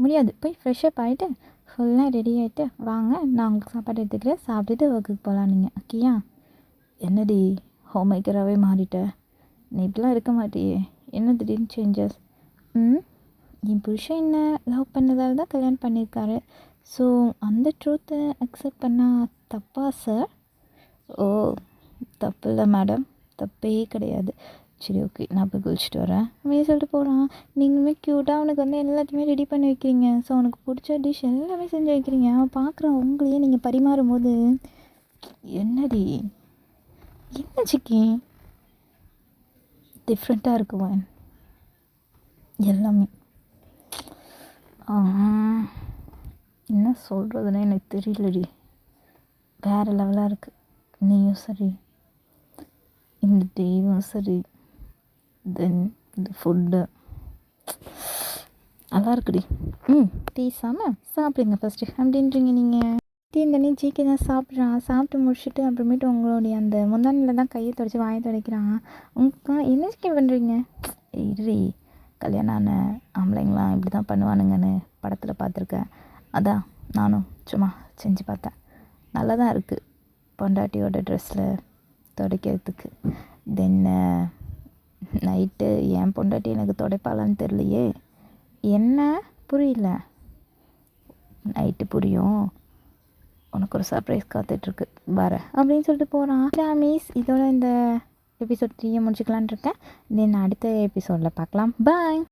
முடியாது, போய் ஃப்ரெஷ்ஷப் ஆகிட்டு ஃபுல்லாக ரெடி ஆகிட்டு வாங்க, நான் உங்களுக்கு சாப்பாடு எடுத்துக்கிறேன், சாப்பிட்டுட்டு ஒர்க்குக்கு போகலாம் நீங்கள். ஓகேயா? என்னடி ஹோம் மேக்கராகவே மாறிட்டேன், நீ இப்படிலாம் இருக்க மாட்டியே, என்ன திடீர்னு சேஞ்சஸ்? என் புருஷன் என்ன லவ் பண்ணதால் தான் கல்யாணம் பண்ணியிருக்காரு. ஸோ அந்த ட்ரூத்தை அக்செப்ட் பண்ணால் தப்பா சார்? ஓ தப்பு இல்லை மேடம், தப்பே கிடையாது. சரி ஓகே, நான் போய் குளிச்சுட்டு வரேன் அப்படின்னு சொல்லிட்டு போகிறான். நீங்களுமே க்யூட்டாக அவனுக்கு வந்து எல்லாத்தையுமே ரெடி பண்ணி வைக்கிறீங்க. ஸோ அவனுக்கு பிடிச்ச டிஷ் எல்லாமே செஞ்சு வைக்கிறீங்க. அவன் பார்க்குறான் உங்களையே நீங்கள் பரிமாறும் போது. என்னடி என்ன சிக்கி டிஃப்ரெண்ட்டாக இருக்குவேன் எல்லாமே. என்ன சொல்கிறதுன்னு எனக்கு தெரியலடி, வேறு லெவலாக இருக்குது. நீயும் சரி, இந்த டேவும் சரி, தென் இந்த ஃபுட்டு நல்லா இருக்குடி. பேசாமல் சாப்பிடுங்க ஃபஸ்ட்டு அப்படின்றீங்க நீங்கள். தீர்ந்தனே ஜிகே தான் சாப்பிட்றான். சாப்பிட்டு முடிச்சுட்டு அப்புறமேட்டு உங்களுடைய அந்த முந்தானியில் தான் கையை துடைச்சி வாயை துடைக்கிறான். உங்களுக்கு என்ன ஜிகே பண்ணுறீங்க? இரு, கல்யாணம் ஆன ஆம்பளைங்களாம் இப்படி தான் பண்ணுவானுங்கன்னு படத்தில் பார்த்துருக்கேன், அதான் நானும் சும்மா செஞ்சு பார்த்தேன். நல்லா தான் இருக்குது பொண்டாட்டியோட ட்ரெஸ்ஸில் துடைக்கிறதுக்கு. தென் நைட்டு என் பொண்டாட்டி எனக்கு துடைப்பாளான்னு தெரியலையே. என்ன புரியல? நைட்டு புரியும், உனக்கு ஒரு சர்ப்ரைஸ் காத்துட்ருக்கு வர அப்படின்னு சொல்லிட்டு போகிறான். மீஸ் இதோட இந்த எபிசோட் 3 முடிச்சுக்கலான் இருக்கேன். தென் அடுத்த எபிசோடில் பார்க்கலாம். பாய்.